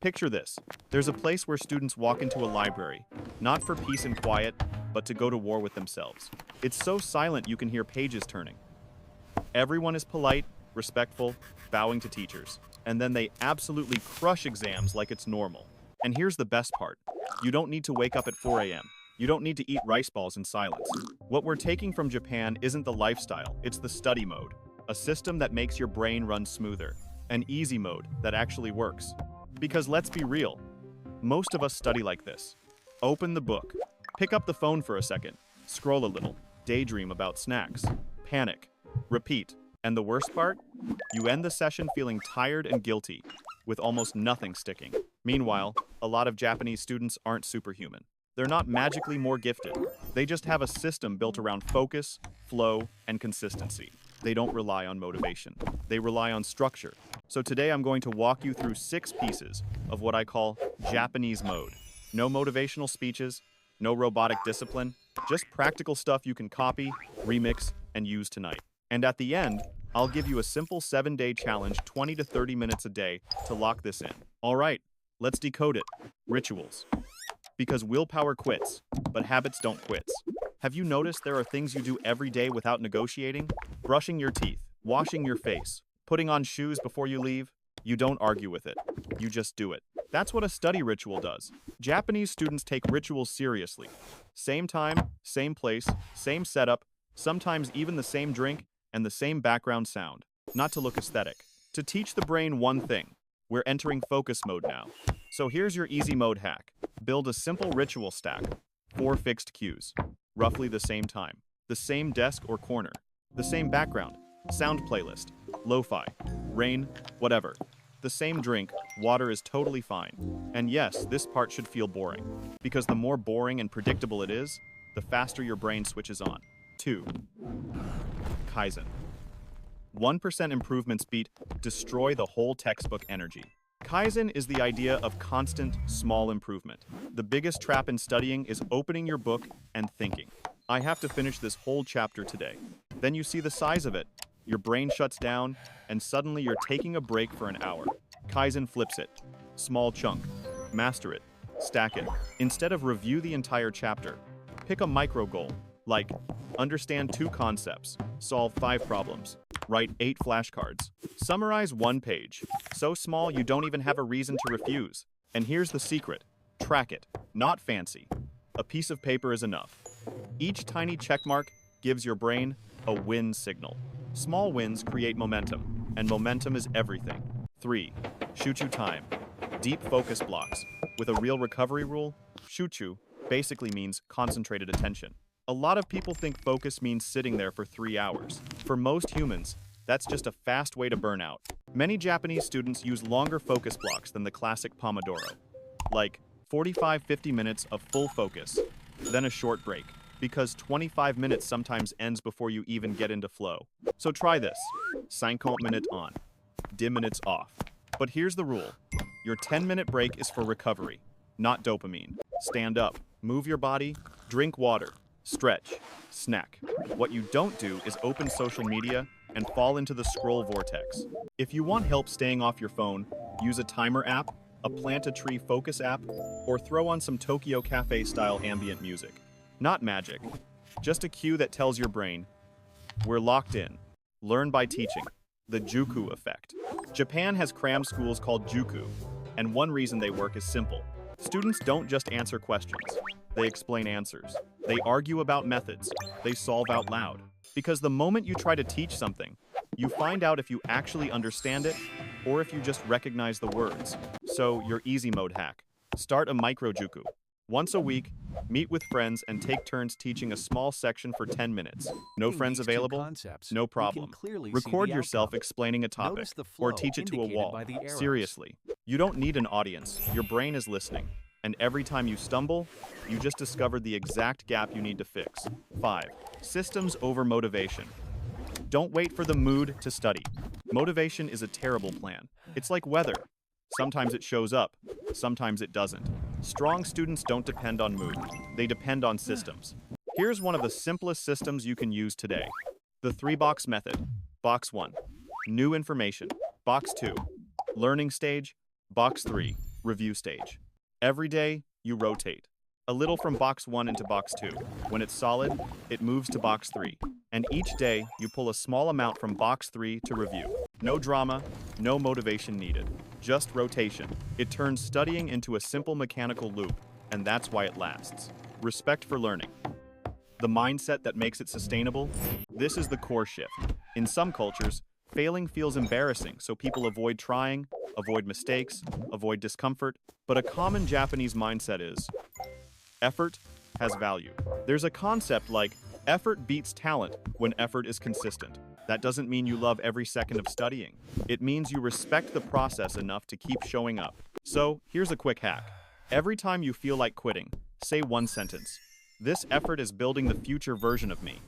Picture this. There's a place where students walk into a library, not for peace and quiet, but to go to war with themselves. It's so silent you can hear pages turning. Everyone is polite, respectful, bowing to teachers. And then they absolutely crush exams like it's normal. And here's the best part. You don't need to wake up at 4 a.m. You don't need to eat rice balls in silence. What we're taking from Japan isn't the lifestyle, it's the study mode. A system that makes your brain run smoother. An easy mode that actually works. Because let's be real, most of us study like this. Open the book, pick up the phone for a second, scroll a little, daydream about snacks, panic, repeat. And the worst part? You end the session feeling tired and guilty, with almost nothing sticking. Meanwhile, a lot of Japanese students aren't superhuman. They're not magically more gifted. They just have a system built around focus, flow, and consistency. They don't rely on motivation. They rely on structure. So today I'm going to walk you through 6 pieces of what I call Japanese mode. No motivational speeches, no robotic discipline, just practical stuff you can copy, remix, and use tonight. And at the end, I'll give you a simple 7-day challenge, 20 to 30 minutes a day, to lock this in. All right, let's decode it. Rituals. Because willpower quits, but habits don't quit. Have you noticed there are things you do every day without negotiating? Brushing your teeth, washing your face, putting on shoes before you leave? You don't argue with it. You just do it. That's what a study ritual does. Japanese students take rituals seriously. Same time, same place, same setup, sometimes even the same drink, and the same background sound. Not to look aesthetic. To teach the brain one thing. We're entering focus mode now. So here's your easy mode hack. Build a simple ritual stack. 4 fixed cues. Roughly the same time. The same desk or corner. The same background. Sound playlist. Lo-fi. Rain. Whatever. The same drink. Water is totally fine. And yes, this part should feel boring. Because the more boring and predictable it is, the faster your brain switches on. 2. Kaizen. 1% improvements destroy the whole textbook energy. Kaizen is the idea of constant, small improvement. The biggest trap in studying is opening your book and thinking, I have to finish this whole chapter today. Then you see the size of it. Your brain shuts down, and suddenly you're taking a break for an hour. Kaizen flips it. Small chunk. Master it. Stack it. Instead of review the entire chapter, pick a micro goal. Like, understand 2 concepts, solve 5 problems, write 8 flashcards, summarize 1 page. So small you don't even have a reason to refuse. And here's the secret. Track it. Not fancy. A piece of paper is enough. Each tiny checkmark gives your brain a win signal. Small wins create momentum, and momentum is everything. 3. Shuchu time. Deep focus blocks. With a real recovery rule, shuchu basically means concentrated attention. A lot of people think focus means sitting there for 3 hours. For most humans, that's just a fast way to burn out. Many Japanese students use longer focus blocks than the classic Pomodoro. Like 45-50 minutes of full focus, then a short break. Because 25 minutes sometimes ends before you even get into flow. So try this. 50 minutes on, 10 minutes off. But here's the rule. Your 10-minute break is for recovery, not dopamine. Stand up, move your body, drink water. Stretch, snack. What you don't do is open social media and fall into the scroll vortex. If you want help staying off your phone, use a timer app, a plant a tree focus app, or throw on some Tokyo Cafe style ambient music. Not magic, just a cue that tells your brain, we're locked in. Learn by teaching. The Juku effect. Japan has cram schools called Juku, and one reason they work is simple. Students don't just answer questions. They explain answers. They argue about methods. They solve out loud. Because the moment you try to teach something, you find out if you actually understand it or if you just recognize the words. So, your easy mode hack. Start a micro-juku. Once a week, meet with friends and take turns teaching a small section for 10 minutes. No friends available? No problem. Record yourself explaining a topic or teach it to a wall. Seriously, you don't need an audience. Your brain is listening. And every time you stumble, you just discovered the exact gap you need to fix. 5. Systems over motivation. Don't wait for the mood to study. Motivation is a terrible plan. It's like weather. Sometimes it shows up, sometimes it doesn't. Strong students don't depend on mood. They depend on systems. Here's one of the simplest systems you can use today. The 3-box method. Box 1. New information. Box 2. Learning stage. Box 3. Review stage. Every day, you rotate. A little from box 1 into box 2. When it's solid, it moves to box 3. And each day, you pull a small amount from box 3 to review. No drama, no motivation needed. Just rotation. It turns studying into a simple mechanical loop, and that's why it lasts. Respect for learning. The mindset that makes it sustainable? This is the core shift. In some cultures, failing feels embarrassing, so people avoid trying, avoid mistakes, avoid discomfort. But a common Japanese mindset is, effort has value. There's a concept like, effort beats talent when effort is consistent. That doesn't mean you love every second of studying. It means you respect the process enough to keep showing up. So, here's a quick hack. Every time you feel like quitting, say one sentence. This effort is building the future version of me.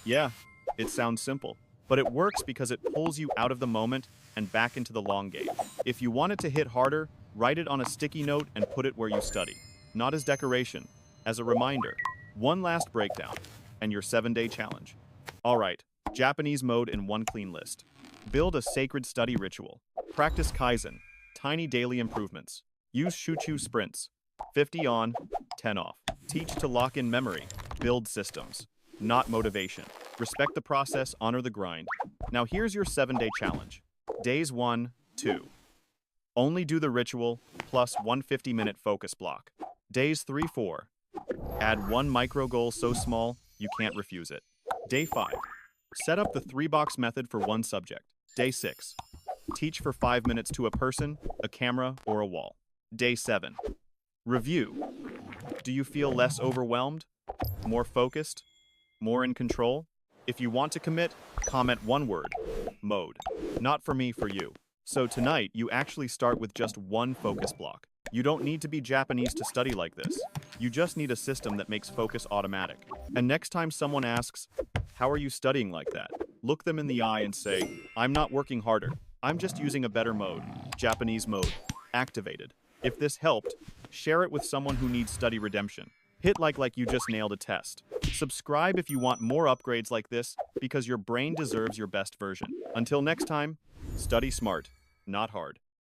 Yeah, it sounds simple, but it works because it pulls you out of the moment and back into the long game. If you want it to hit harder, write it on a sticky note and put it where you study. Not as decoration, as a reminder. One last breakdown, and your 7-day challenge. Alright, Japanese mode in one clean list. Build a sacred study ritual. Practice Kaizen, tiny daily improvements. Use Shuchu sprints, 50 on, 10 off. Teach to lock in memory. Build systems, not motivation. Respect the process, honor the grind. Now here's your 7-day challenge. Days 1, 2. Only do the ritual, plus 150-minute focus block. Days 3, 4. Add one micro goal so small, you can't refuse it. Day 5. Set up the 3-box method for one subject. Day 6. Teach for 5 minutes to a person, a camera, or a wall. Day 7. Review. Do you feel less overwhelmed? More focused? More in control? If you want to commit, comment one word. Mode. Not for me, for you. So tonight, you actually start with just one focus block. You don't need to be Japanese to study like this. You just need a system that makes focus automatic. And next time someone asks, how are you studying like that? Look them in the eye and say, I'm not working harder. I'm just using a better mode. Japanese mode. Activated. If this helped, share it with someone who needs study redemption. Hit like you just nailed a test. Subscribe if you want more upgrades like this, because your brain deserves your best version. Until next time, study smart, not hard.